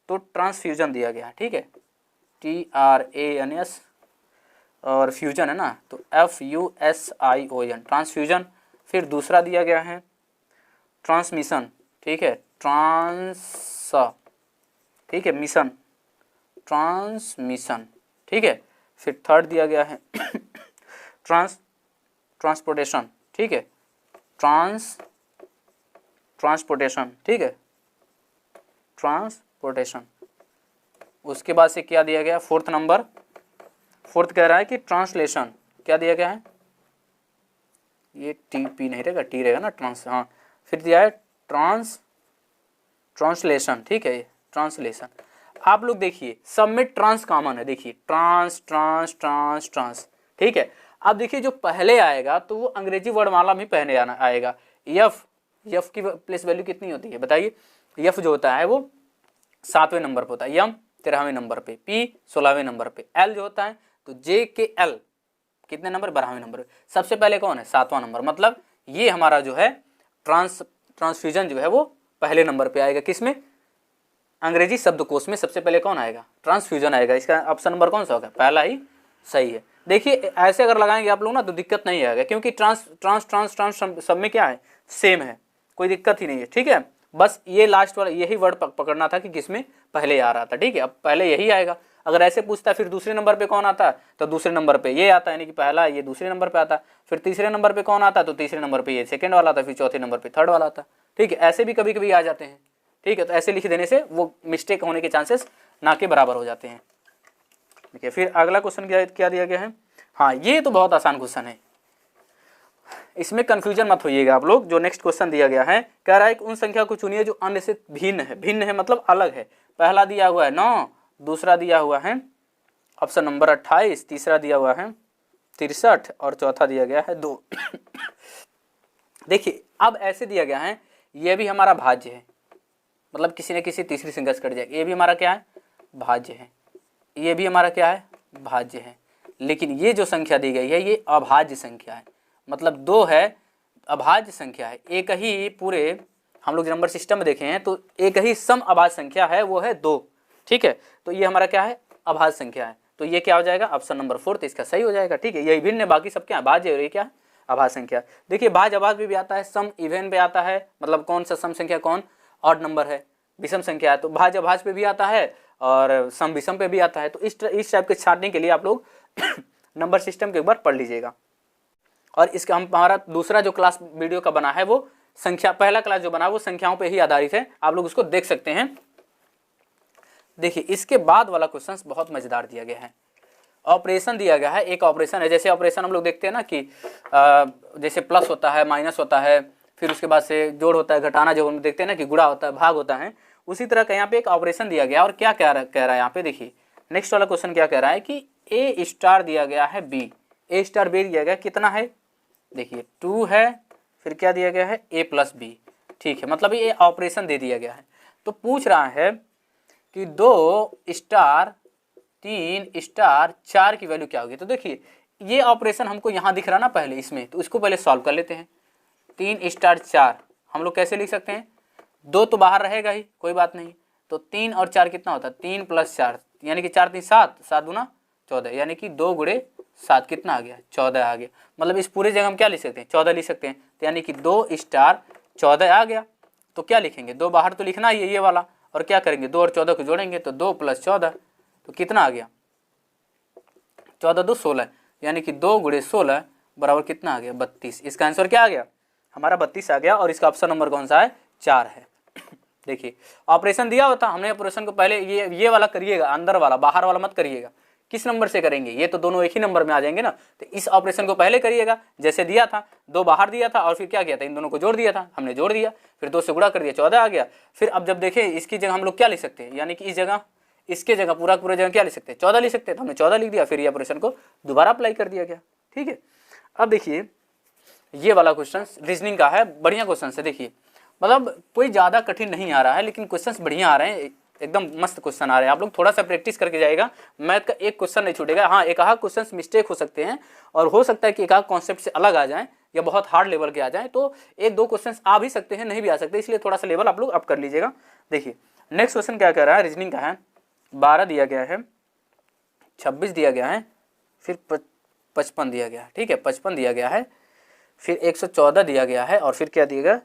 तो ट्रांसफ्यूजन दिया गया है। ठीक है, TRANS और फ्यूजन है ना, तो FUSION ट्रांसफ्यूजन। फिर दूसरा दिया गया है ट्रांसमिशन। ठीक है, ठीक है, मिशन, ट्रांसमिशन। ठीक है, फिर थर्ड दिया गया है ट्रांसपोर्टेशन। ठीक है, ट्रांसपोर्टेशन। ठीक है, ट्रांसपोर्टेशन। उसके बाद से क्या दिया गया, फोर्थ कह रहा है कि ट्रांसलेशन। क्या दिया गया है, ये TP नहीं रहेगा, T रहेगा ना, ट्रांस, हाँ। फिर दिया है ट्रांसलेशन। ठीक है, ट्रांसलेशन। आप लोग देखिए सब में ट्रांस कॉमन है, देखिए ट्रांस ट्रांस ट्रांस ट्रांस। ठीक है, अब देखिए जो पहले आएगा तो वो अंग्रेजी वर्णमाला में पहले आएगा। यफ की प्लेस वैल्यू कितनी होती है बताइए, यफ जो होता है वो 7वें नंबर पे होता है, यम 13वें नंबर पे, P 16वें नंबर पे, L जो होता है तो JKL कितने नंबर, 12वें नंबर पे। सबसे पहले कौन है, 7वां नंबर, मतलब ये हमारा जो है ट्रांसफ्यूजन जो है वो पहले नंबर पे आएगा। किसमें, अंग्रेजी शब्दकोश में सबसे पहले कौन आएगा, ट्रांसफ्यूजन आएगा। इसका ऑप्शन नंबर कौन सा होगा, पहला ही सही है। देखिए ऐसे अगर लगाएंगे आप लोग ना तो दिक्कत नहीं आएगा, क्योंकि ट्रांस ट्रांस ट्रांस ट्रांस सब में क्या है, सेम है, कोई दिक्कत ही नहीं है। ठीक है, बस ये लास्ट वाला यही वर्ड पकड़ना था कि किसमें पहले आ रहा था। ठीक है, अब पहले यही आएगा। अगर ऐसे पूछता है फिर दूसरे नंबर पे कौन आता है, तो दूसरे नंबर पे ये आता है, यानी कि पहला ये दूसरे नंबर पे आता है। फिर तीसरे नंबर पे कौन आता है, तो तीसरे नंबर पे ये सेकंड वाला आता है, फिर चौथे नंबर पे थर्ड वाला आता है। ठीक है, ऐसे भी कभी कभी आ जाते हैं। ठीक है, तो ऐसे लिख देने से वो मिस्टेक होने के चांसेस ना के बराबर हो जाते हैं। देखिए फिर अगला क्वेश्चन क्या दिया गया है, हाँ ये तो बहुत आसान क्वेश्चन है, इसमें कंफ्यूजन मत होइएगा आप लोग। जो नेक्स्ट क्वेश्चन दिया गया है, कह रहा है कि उन संख्या को चुनिए जो अन्य से भिन्न है मतलब अलग है। पहला दिया हुआ है 9, दूसरा दिया हुआ है ऑप्शन नंबर 28, तीसरा दिया हुआ है 63 और चौथा दिया गया है 2। देखिए अब ऐसे दिया गया है, ये भी हमारा भाज्य है, मतलब किसी न किसी तीसरी संख्या से कट जाएगा। ये भी हमारा क्या है, भाज्य है, ये भी हमारा क्या है, भाज्य है। लेकिन ये जो संख्या दी गई है ये अभाज्य संख्या है, मतलब 2 है, अभाज्य संख्या है। एक ही पूरे हम लोग नंबर सिस्टम में देखे हैं तो एक ही सम अभाज्य संख्या है, वो है 2। ठीक है, तो ये हमारा क्या है, अभाज्य संख्या है, तो ये क्या हो जाएगा, ऑप्शन नंबर 4 इसका सही हो जाएगा। ठीक है, यही भिन्न है, बाकी सब क्या है, भाज्य और ये क्या है, अभाज्य संख्या। देखिए भाज्य अभाज्य भी आता है, सम इवन पे आता है, मतलब कौन सा सम संख्या कौन ऑड नंबर है, विषम संख्या है, तो भाज्य अभाज्य पे भी आता है और सम विषम पे भी आता है। तो इस टाइप के छाटने के लिए आप लोग नंबर सिस्टम के एक बार पढ़ लीजिएगा। और इसका हमारा दूसरा जो क्लास वीडियो का बना है वो संख्या, पहला क्लास जो बना वो संख्याओं पे ही आधारित है, आप लोग उसको देख सकते हैं। देखिए इसके बाद वाला क्वेश्चन बहुत मजेदार दिया गया है, ऑपरेशन दिया गया है। एक ऑपरेशन है, जैसे ऑपरेशन हम लोग देखते हैं ना कि जैसे प्लस होता है, माइनस होता है, फिर उसके बाद से जोड़ होता है, घटाना जो हम देखते हैं ना कि गुणा होता है, भाग होता है, उसी तरह का यहाँ पे एक ऑपरेशन दिया गया। और क्या कह रहा है यहाँ पे देखिए नेक्स्ट वाला क्वेश्चन क्या कह रहा है कि ए स्टार दिया गया है बी, ए स्टार बी दिया गया कितना है, देखिए 2 है, फिर क्या दिया गया है ए प्लस बी, ठीक है, मतलब ये ऑपरेशन दे दिया गया है। तो पूछ रहा है कि 2 स्टार 3 स्टार 4 की वैल्यू क्या होगी। तो देखिए ये ऑपरेशन हमको यहाँ दिख रहा ना पहले इसमें, तो इसको पहले सॉल्व कर लेते हैं। 3 स्टार 4 हम लोग कैसे लिख सकते हैं, 2 तो बाहर रहेगा ही, कोई बात नहीं, तो 3 और 4 कितना होता है, 3 प्लस 4 यानी कि 4 3 7, 7 दूना 14, यानी कि 2 गुणे 7 कितना आ गया, 14 आ गया। मतलब इस पूरे जगह हम क्या लिख सकते हैं, 14 लिख सकते हैं। तो यानी कि 2 स्टार 14 आ गया। तो क्या लिखेंगे, 2 बाहर तो लिखना ही है ये वाला, और क्या करेंगे 2 और 14 को जोड़ेंगे तो 2 प्लस 14, तो कितना आ गया 14 2 16, यानी कि 2 गुणे 16 बराबर कितना आ गया 32। इसका आंसर क्या आ गया हमारा 32 आ गया। और इसका ऑप्शन नंबर कौन सा है, 4 है। देखिए ऑपरेशन दिया होता, हमने ऑपरेशन को पहले ये वाला करिएगा, अंदर वाला, बाहर वाला मत करिएगा। किस नंबर से करेंगे, ये तो दोनों एक ही नंबर में आ जाएंगे ना, तो इस ऑपरेशन को पहले करिएगा जैसे दिया था, 2 बाहर दिया था और फिर क्या किया था, इन दोनों को जोड़ दिया था, हमने जोड़ दिया, फिर 2 से गुणा कर दिया, 14 आ गया। फिर अब जब देखें इसकी जगह हम लोग क्या लिख सकते हैं, यानी कि इस जगह इसके जगह पूरा जगह क्या लिख सकते हैं, 14 लिख सकते हैं, तो हमने 14 लिख दिया, फिर ये ऑपरेशन को दोबारा अप्लाई कर दिया गया। ठीक है, अब देखिए ये वाला क्वेश्चन रीजनिंग का है, बढ़िया क्वेश्चन है। देखिए मतलब कोई ज़्यादा कठिन नहीं आ रहा है, लेकिन क्वेश्चंस बढ़िया आ रहे हैं, एकदम मस्त क्वेश्चन आ रहे हैं। आप लोग थोड़ा सा प्रैक्टिस करके जाएगा, मैथ का एक क्वेश्चन नहीं छूटेगा। हाँ एक आध क्वेश्चंस मिस्टेक हो सकते हैं, और हो सकता है कि एक आध कॉन्सेप्ट से अलग आ जाएं या बहुत हार्ड लेवल के आ जाएं, तो 1-2 क्वेश्चंस आ भी सकते हैं, नहीं भी आ सकते, इसलिए थोड़ा सा लेवल आप लोग अप कर लीजिएगा। देखिए नेक्स्ट क्वेश्चन क्या कह रहा है, रीजनिंग का है, 12 दिया गया है, 26 दिया गया है, फिर 55 दिया गया है। ठीक है, 55 दिया गया है, फिर 114 दिया गया है, और फिर क्या दिया गया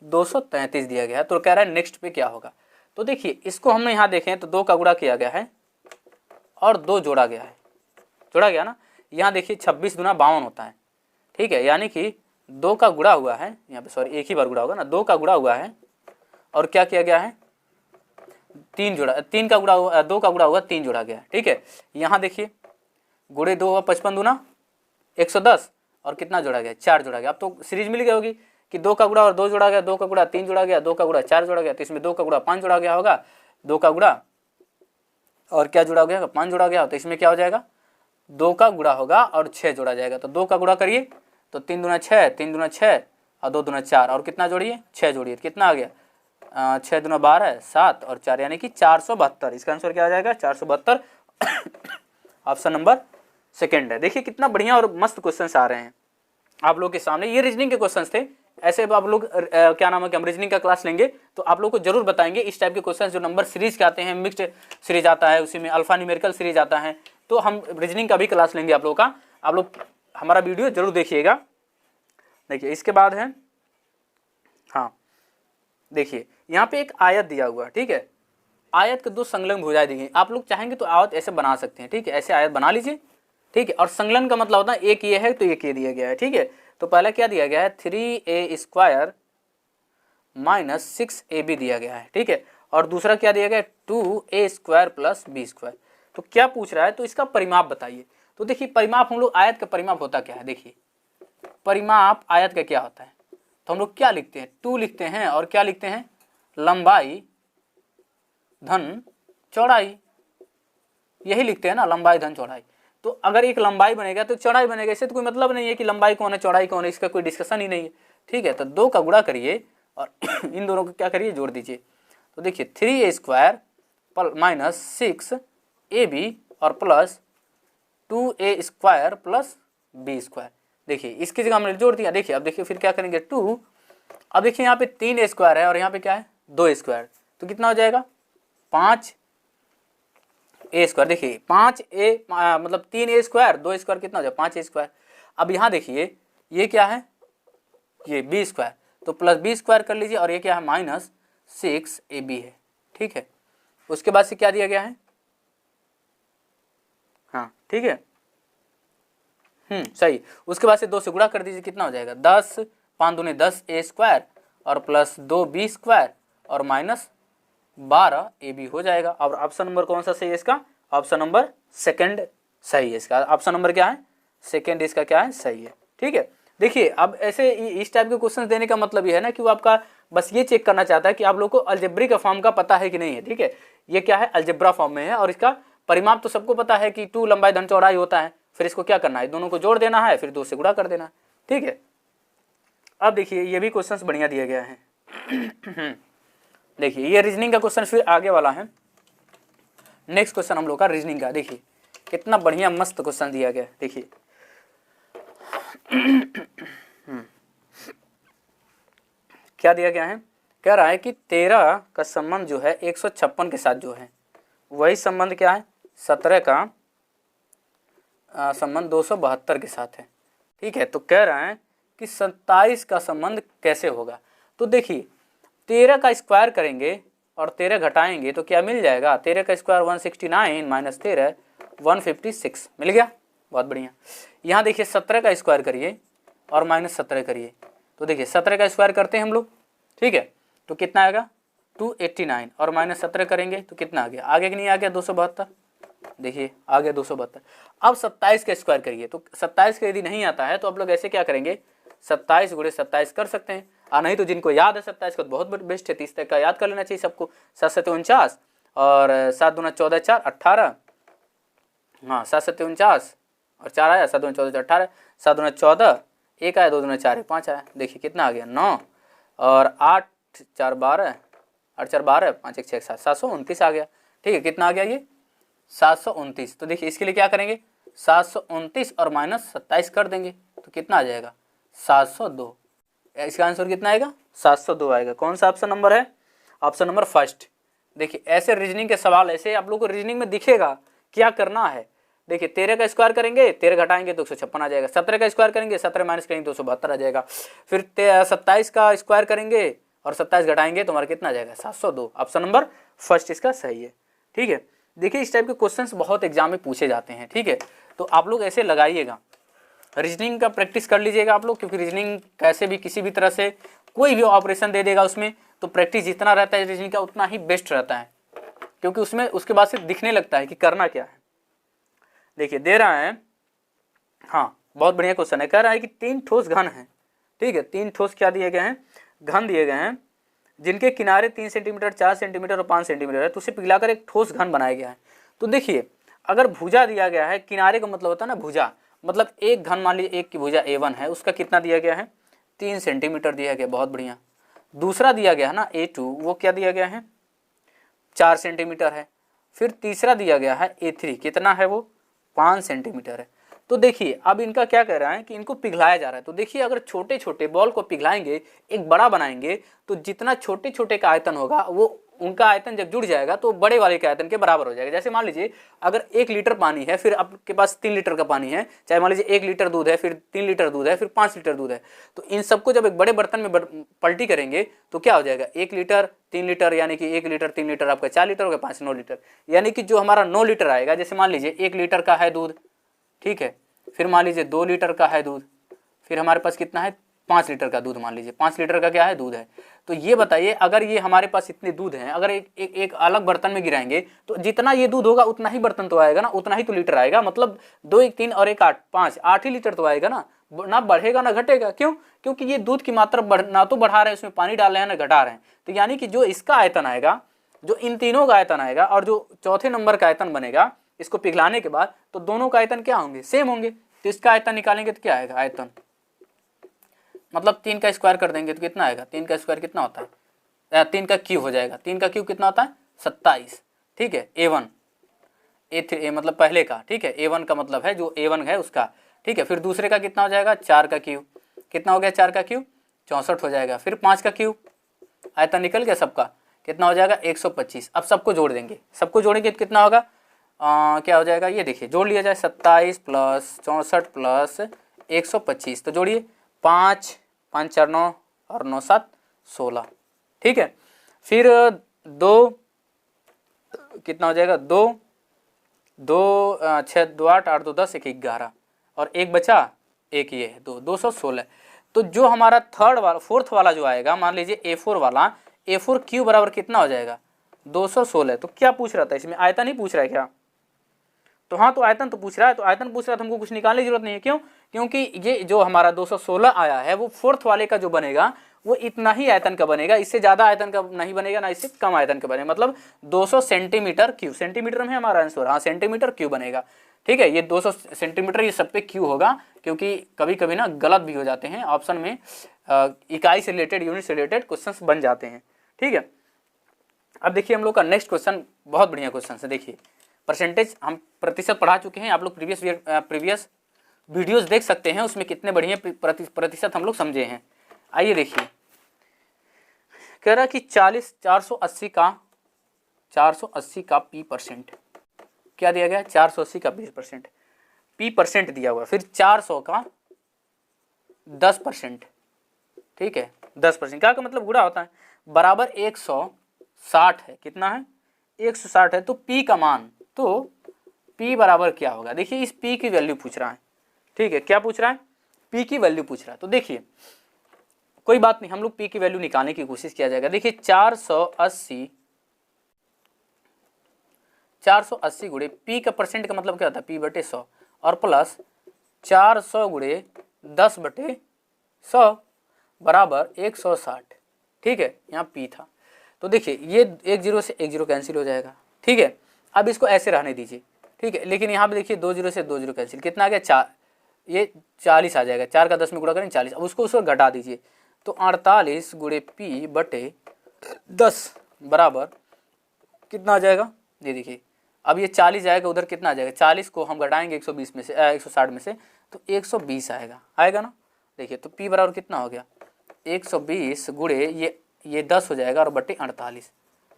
233 दिया गया है। तो कह रहा है नेक्स्ट पे क्या होगा। तो देखिए इसको हमने यहाँ देखें तो 2 का गुणा किया गया है और 2 जोड़ा गया है, जोड़ा गया ना। यहाँ देखिए 26 दूना 52 होता है, ठीक है, यानी कि 2 का गुणा हुआ है, यहाँ पे सॉरी एक ही बार गुणा होगा ना, 2 का गुणा हुआ है और क्या किया गया है 3 जोड़ा, 3 का गुणा हुआ, 2 का गुणा हुआ 3 जोड़ा गया। ठीक है, यहाँ देखिए गुणे 2 हुआ 55 दूना 110 और कितना जोड़ा गया 4 जोड़ा गया। अब तो सीरीज मिल गई होगी कि 2 का गुणा और 2 जोड़ा गया, 2 का गुणा 3 जोड़ा गया, 2 का गुणा 4 जोड़ा गया, तो इसमें 2 का गुणा 5 जोड़ा गया होगा, 2 का गुणा और क्या जुड़ा गया 5 जोड़ा गया, तो इसमें क्या हो जाएगा 2 का गुणा होगा और 6 जोड़ा जाएगा। तो 2 का गुणा करिए तो 3 दूना 6, 3 दूना 6 और 2 दूना 4, और कितना जोड़िए 6 जोड़िए, कितना आ गया 6 दूना 12, 7 और 4 यानी कि 472। इसका आंसर क्या आ जाएगा 472, ऑप्शन नंबर सेकेंड है। देखिए कितना बढ़िया और मस्त क्वेश्चन आ रहे हैं आप लोग के सामने, ये रीजनिंग के क्वेश्चन थे। ऐसे आप लोग क्या नाम है कि हम रीजनिंग का क्लास लेंगे तो आप लोग को जरूर बताएंगे इस टाइप के क्वेश्चन जो नंबर सीरीज के आते हैं, मिक्स्ड सीरीज आता है, उसी में अल्फा न्यूमेरिकल सीरीज आता है, तो हम रीजनिंग का भी क्लास लेंगे आप लोग का। आप लोग हमारा वीडियो जरूर देखिएगा। देखिए इसके बाद है, हाँ देखिए यहाँ पे एक आयत दिया हुआ है, ठीक है, आयत के 2 संलग्न भुजाएं दी गई। आप लोग चाहेंगे तो आयत ऐसे बना सकते हैं, ठीक है, ऐसे आयत बना लीजिए, ठीक है। और संलग्न का मतलब होता है एक ये है तो एक ये दिया गया है, ठीक है। तो पहले क्या दिया गया है 3a² माइनस 6ab दिया गया है, ठीक है, और दूसरा क्या दिया गया है 2a² प्लस b²। तो क्या पूछ रहा है, तो इसका परिमाप बताइए। तो देखिए परिमाप हम लोग, आयत का परिमाप होता क्या है, देखिए परिमाप आयत का क्या होता है, तो हम लोग क्या लिखते हैं 2 लिखते हैं और क्या लिखते हैं लंबाई धन चौड़ाई, यही लिखते हैं ना, लंबाई धन चौड़ाई। तो अगर एक लंबाई बनेगा तो चौड़ाई बनेगा, इससे तो कोई मतलब नहीं है कि लंबाई कौन है चौड़ाई कौन है, इसका कोई डिस्कशन ही नहीं है, ठीक है। तो 2 का गुणा करिए और इन दोनों को क्या करिए जोड़ दीजिए। तो देखिए 3a² माइनस 6ab और प्लस 2a² प्लस b²। देखिए इसकी जगह हमने जोड़ दिया। देखिए अब देखिए फिर क्या करेंगे 2, अब देखिए यहाँ पे 3a² है और यहाँ पे क्या है 2a², तो कितना हो जाएगा 5a²। देखिए 5a मतलब 3a², 2a² कितना हो जाएगा 5a²। अब यहाँ देखिए ये क्या है ये b², तो प्लस b² कर लीजिए, और ये क्या है माइनस 6ab है, ठीक है। उसके बाद से क्या दिया गया है, हाँ ठीक है, सही। उसके बाद से 2 से गुणा कर दीजिए, कितना हो जाएगा 10, 5 दूने 10a² और प्लस 2b² और माइनस 12ab हो जाएगा। और ऑप्शन नंबर कौन सा सही है इसका, ऑप्शन नंबर सेकंड सही है इसका। ऑप्शन नंबर क्या है सेकंड, इसका क्या है सही है, ठीक है। देखिए अब ऐसे इस टाइप के क्वेश्चन देने का मतलब ये है ना कि वो आपका बस ये चेक करना चाहता है कि आप लोग को अलजेब्रिक फॉर्म का पता है कि नहीं है। ठीक है, ये क्या है, अलजेब्रा फॉर्म में है और इसका परिमाप तो सबको पता है कि 2 लंबाई धन चौड़ाई होता है। फिर इसको क्या करना है, दोनों को जोड़ देना है, फिर 2 से गुणा कर देना है। ठीक है, अब देखिए ये भी क्वेश्चन बढ़िया दिया गया है। देखिए ये रीजनिंग का क्वेश्चन फिर आगे वाला है। नेक्स्ट क्वेश्चन हम लोग का रीजनिंग का, देखिए कितना बढ़िया मस्त क्वेश्चन दिया गया है। देखिए क्या दिया गया है, कह रहा है कि 13 का संबंध जो है 156 के साथ जो है वही संबंध क्या है 17 का संबंध 272 के साथ है। ठीक है, तो कह रहा है कि 27 का संबंध कैसे होगा। तो देखिए 13 का स्क्वायर करेंगे और 13 घटाएंगे तो क्या मिल जाएगा, 13 का स्क्वायर 169 माइनस 13 156 मिल गया, बहुत बढ़िया। यहाँ देखिए 17 का स्क्वायर करिए और माइनस 17 करिए, तो देखिए 17 का स्क्वायर करते हैं हम लोग। ठीक है, तो कितना आएगा 289 और माइनस 17 करेंगे तो कितना आ गया, आगे कि नहीं आ गया 272। देखिए आ गया 272। अब 27 का स्क्वायर करिए, तो 27 का यदि नहीं आता है तो आप लोग ऐसे क्या करेंगे 27 गुणे 27 कर सकते हैं, और नहीं तो जिनको याद है 27 का तो बहुत बेस्ट है, 30 तक का याद कर लेना चाहिए सबको। 7 7 49 और 7 दूना 14 4 18, हाँ 7 7 49 और 4 आया, 7 दूना 14 18, 7 दूना 14 1 आया, 2 दूना 4 5 आया। देखिए कितना आ गया 9 और 8 4 12 8 4 12 5 1 6 7 729 आ गया। ठीक है, कितना आ गया ये 729। तो देखिए इसके लिए क्या करेंगे 729 और माइनस 27 कर देंगे तो कितना आ जाएगा 702। इसका आंसर कितना आएगा 702 आएगा। कौन सा ऑप्शन नंबर है, ऑप्शन नंबर फर्स्ट। देखिए ऐसे रीजनिंग के सवाल ऐसे आप लोग को रीजनिंग में दिखेगा क्या करना है। देखिए 13 का स्क्वायर करेंगे, 13 घटाएंगे तो 156 आ जाएगा, 17 का स्क्वायर करेंगे 17 माइनस करेंगे 272 आ जाएगा, फिर 27 का स्क्वायर करेंगे और 27 घटाएंगे तो हमारा कितना आ जाएगा 702। ऑप्शन नंबर फर्स्ट इसका सही है। ठीक है, देखिए इस टाइप के क्वेश्चंस बहुत एग्जाम में पूछे जाते हैं। ठीक है, तो आप लोग ऐसे लगाइएगा, रीजनिंग का प्रैक्टिस कर लीजिएगा आप लोग, क्योंकि रीजनिंग कैसे भी किसी भी तरह से कोई भी ऑपरेशन दे देगा उसमें, तो प्रैक्टिस जितना रहता है रीजनिंग का उतना ही बेस्ट रहता है, क्योंकि उसमें उसके बाद से दिखने लगता है कि करना क्या है। देखिए दे रहा है, हाँ बहुत बढ़िया क्वेश्चन है, कह रहा है कि 3 ठोस घन है। ठीक है, 3 ठोस क्या दिए गए हैं, घन दिए गए हैं, जिनके किनारे 3 सेंटीमीटर 4 सेंटीमीटर और 5 सेंटीमीटर है, तो उसे पिघलाकर एक ठोस घन बनाया गया है। तो देखिए अगर भुजा दिया गया है, किनारे का मतलब होता है ना भुजा, मतलब एक घन मान लीजिए एक की भुजा A1 है, उसका कितना दिया गया है 3 सेंटीमीटर दिया गया, बहुत बढ़िया। दूसरा दिया गया है ना A2, वो क्या दिया गया है 4 सेंटीमीटर है। फिर तीसरा दिया गया है A3, कितना है वो 5 सेंटीमीटर है। तो देखिए अब इनका क्या कह रहा है कि इनको पिघलाया जा रहा है। तो देखिए अगर छोटे छोटे बॉल को पिघलाएंगे, एक बड़ा बनाएंगे, तो जितना छोटे छोटे का आयतन होगा वो उनका आयतन जब जुड़ जाएगा तो बड़े वाले के आयतन के बराबर हो जाएगा। जैसे मान लीजिए अगर 1 लीटर पानी है, फिर आपके पास 3 लीटर का पानी है, चाहे मान लीजिए 1 लीटर दूध है, फिर 3 लीटर दूध है, फिर 5 लीटर दूध है, तो इन सबको जब एक बड़े बर्तन में पलटी करेंगे तो क्या हो जाएगा 1 लीटर 3 लीटर, यानी कि 1 लीटर 3 लीटर आपका 4 लीटर हो गया, 5 9 लीटर, यानी कि जो हमारा 9 लीटर आएगा। जैसे मान लीजिए 1 लीटर का है दूध, ठीक है, फिर मान लीजिए 2 लीटर का है दूध, फिर हमारे पास कितना है 5 लीटर का दूध, मान लीजिए 5 लीटर का क्या है दूध है। तो ये बताइए अगर ये हमारे पास इतने दूध हैं, अगर एक अलग बर्तन में गिराएंगे तो जितना ये दूध होगा उतना ही बर्तन तो आएगा ना, उतना ही तो लीटर आएगा। मतलब 2 1 3 और 1 8 5 8 ही लीटर तो आएगा ना बढ़ेगा ना घटेगा। क्यों? क्योंकि ये दूध की मात्रा ना तो बढ़ा रहे हैं, उसमें पानी डाल रहे हैं, ना घटा रहे हैं। तो यानी कि जो इसका आयतन आएगा, जो इन तीनों का आयतन आएगा और जो चौथे नंबर का आयतन बनेगा इसको पिघलाने के बाद, तो दोनों का आयतन क्या होंगे सेम होंगे। तो इसका आयतन निकालेंगे तो क्या आएगा आयतन, मतलब 3 का स्क्वायर कर देंगे तो कितना आएगा, 3 का स्क्वायर कितना होता है 3 का क्यूब हो जाएगा। 3 का क्यूब कितना होता है 27। ठीक है, A1 A3 मतलब पहले का, ठीक है, A1 का मतलब है जो A1 है उसका, ठीक है। फिर दूसरे का कितना हो जाएगा 4 का क्यूब, कितना हो गया 4 का क्यूब 64 हो जाएगा। फिर 5 का क्यूब, आयतन निकल गया सबका, कितना हो जाएगा 125। अब सबको जोड़ देंगे, सबको जोड़ेंगे तो कितना होगा क्या हो जाएगा, ये देखिए जोड़ लिया जाए 27 प्लस 64 प्लस 125, तो जोड़िए 5 5 4 9 और 9 7 16। ठीक है, फिर 2 कितना हो जाएगा 2 2 6 2 8 8 2 10 1 11 और एक बचा, एक ये 216। तो जो हमारा फोर्थ वाला जो आएगा, मान लीजिए A4 वाला, A4 क्यू बराबर कितना हो जाएगा 216। तो क्या पूछ रहा था इसमें, आयतन ही पूछ रहा है क्या, तो हाँ, तो आयतन तो पूछ रहा है, तो आयतन पूछ रहा है तो हमको कुछ निकालने की जरूरत नहीं है। क्यों? क्योंकि ये जो हमारा 216 आया है वो फोर्थ वाले का जो बनेगा वो इतना ही आयतन का बनेगा, इससे ज़्यादा आयतन का नहीं बनेगा, ना इससे कम आयतन का बनेगा। मतलब 200 सेंटीमीटर क्यूब, सेंटीमीटर में हमारा आंसर, हाँ सेंटीमीटर क्यूब बनेगा। ठीक है, ये 200 सेंटीमीटर ये सब पे क्यू होगा, क्योंकि कभी कभी ना गलत भी हो जाते हैं ऑप्शन में, इकाई से रिलेटेड, यूनिट से रिलेटेड क्वेश्चन बन जाते हैं। ठीक है, अब देखिए हम लोग का नेक्स्ट क्वेश्चन बहुत बढ़िया क्वेश्चन है। देखिए परसेंटेज हम प्रतिशत पढ़ा चुके हैं, आप लोग प्रीवियस वीडियोस देख सकते हैं, उसमें कितने बढ़िया प्रतिशत हम लोग समझे हैं। आइए देखिए, कह रहा कि 480 का पी परसेंट क्या दिया गया, 480 का 20% पी परसेंट दिया हुआ, फिर 400 का 10%। ठीक है, 10% क्या का मतलब गुणा होता है, बराबर 160 है। कितना है, 160 है। तो पी का मान, तो पी बराबर क्या होगा, देखिए इस पी की वैल्यू पूछ रहा है। ठीक है, क्या पूछ रहा है, पी की वैल्यू पूछ रहा है। तो देखिए कोई बात नहीं, हम लोग पी की वैल्यू निकालने की कोशिश किया जाएगा। देखिए 480 गुणे पी का परसेंट का मतलब क्या होता है, पी बटे 100, और प्लस 400 गुणे 10/100 बराबर 160। ठीक है, यहाँ पी था। तो देखिए ये 1 0 से 1 0 कैंसिल हो जाएगा। ठीक है, अब इसको ऐसे रहने दीजिए। ठीक है, लेकिन यहाँ पे देखिए 2 0 से 2 0 कैंसिल, कितना आ गया 4, ये 40 आ जाएगा। 4 का 10 में गुणा करेंगे 40। अब उसको घटा दीजिए, तो 48 गुणे पी बटे 10 बराबर कितना आ जाएगा, ये देखिए अब ये 40 जाएगा, उधर कितना आ जाएगा, 40 को हम घटाएंगे 120 में से 160 में से, तो 120 आएगा ना। देखिए तो पी बराबर कितना हो गया, 120 गुणे ये 10 हो जाएगा और बटे 48।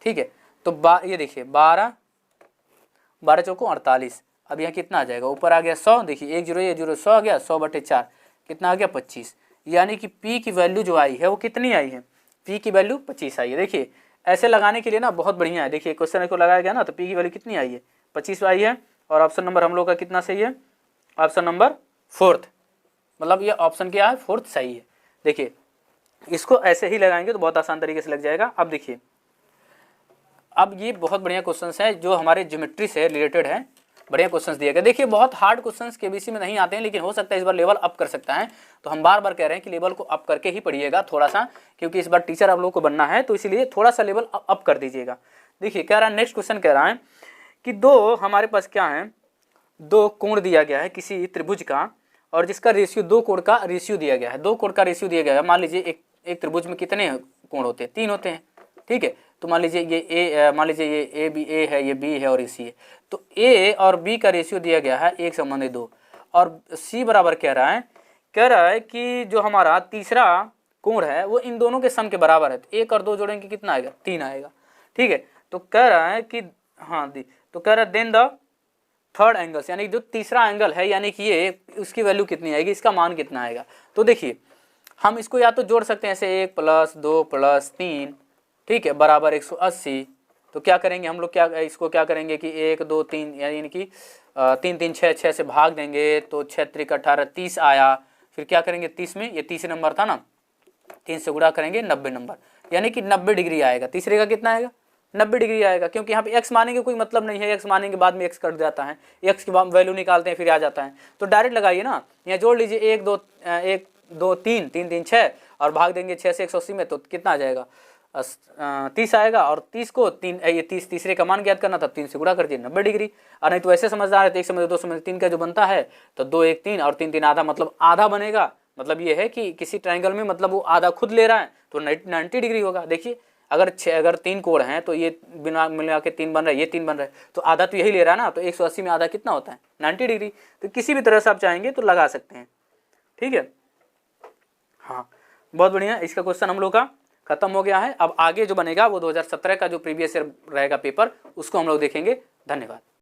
ठीक है, तो ये देखिए 12 चौको 48। अब यहाँ कितना आ जाएगा, ऊपर आ गया 100, देखिए 1 0 ये 0 100 आ गया, 100 बटे 4 कितना आ गया 25। यानी कि पी की वैल्यू जो आई है वो कितनी आई है, पी की वैल्यू 25 आई है। देखिए ऐसे लगाने के लिए ना बहुत बढ़िया है, देखिए क्वेश्चन को लगाया गया ना, तो पी की वैल्यू कितनी आई है, 25 आई है। और ऑप्शन नंबर हम लोग का कितना सही है, ऑप्शन नंबर 4th, मतलब ये ऑप्शन क्या है, 4th सही है। देखिए इसको ऐसे ही लगाएंगे तो बहुत आसान तरीके से लग जाएगा। अब देखिए, अब ये बहुत बढ़िया क्वेश्चन है जो हमारे ज्योमेट्री से रिलेटेड है, बढ़िया क्वेश्चंस दिए गए। देखिए बहुत हार्ड क्वेश्चंस केबीसी में नहीं आते हैं, लेकिन हो सकता है इस बार लेवल अप कर सकता है। तो हम बार बार कह रहे हैं कि लेवल को अप करके ही पढ़िएगा थोड़ा सा, क्योंकि इस बार टीचर आप लोगों को बनना है, तो इसलिए थोड़ा सा लेवल अप कर दीजिएगा। देखिए कह रहा है, नेक्स्ट क्वेश्चन कह रहा है कि दो हमारे पास क्या है, दो कोण दिया गया है किसी त्रिभुज का, और जिसका रेशियो, दो कोण का रेशियो दिया गया है, दो कोण का रेशियो दिया गया है। मान लीजिए एक त्रिभुज में कितने कोण होते हैं, 3 होते हैं। ठीक है, तो मान लीजिए ये मान लीजिए ये ए है, ये बी है और ये सी है। तो ए और बी का रेशियो दिया गया है 1:2, और सी बराबर कह रहा है कि जो हमारा तीसरा कोण है वो इन दोनों के सम के बराबर है। तो 1 और 2 जोड़ेंगे कितना आएगा, 3 आएगा। ठीक है, तो कह रहा है कि तो कह रहा है देन द थर्ड एंगल्स, यानी जो तीसरा एंगल है, यानी कि ये उसकी वैल्यू कितनी आएगी, इसका मान कितना आएगा। तो देखिए हम इसको या तो जोड़ सकते हैं ऐसे 1 + 2 + 3, ठीक है, बराबर 180। तो क्या करेंगे हम लोग, क्या इसको क्या करेंगे कि 1 2 3 यानी कि 3 3 6 6 से भाग देंगे, तो 6 × 18 30 आया। फिर क्या करेंगे 30 में, ये तीसरे नंबर था ना, 3 से गुणा करेंगे 90 नंबर, यानी कि 90 डिग्री आएगा। तीसरे का कितना आएगा, 90 डिग्री आएगा, क्योंकि यहाँ पे x मानेंगे कोई मतलब नहीं है, x मानेंगे बाद में x कट जाता है, x की वैल्यू निकालते हैं फिर आ जाता है। तो डायरेक्ट लगाइए ना, यहाँ जोड़ लीजिए 1 2 3 3 3 6 और भाग देंगे 6 से 180 में, तो कितना आ जाएगा 30 आएगा। और 30 को 3 ये 30 तीसरे का मान ज्ञात करना था, 3 से गुणा कर दिए 90 डिग्री। और नहीं तो ऐसे समझदार है तो 1 समझ 2 समझ 3 का जो बनता है, तो 2 1 3 और 3 3 आधा, मतलब आधा बनेगा। मतलब ये है कि किसी ट्रायंगल में मतलब वो आधा खुद ले रहा है तो 90 डिग्री होगा। देखिए अगर 3 कोण हैं तो ये बिना मिला के 3 बन रहा है, ये 3 बन रहा है, तो आधा तो यही ले रहा है ना। तो 180 में आधा कितना होता है, 90 डिग्री। तो किसी भी तरह से आप चाहेंगे तो लगा सकते हैं। ठीक है, हाँ बहुत बढ़िया, इसका क्वेश्चन हम लोग का खत्म हो गया है। अब आगे जो बनेगा वो 2017 का जो प्रीवियस ईयर रहेगा पेपर, उसको हम लोग देखेंगे। धन्यवाद।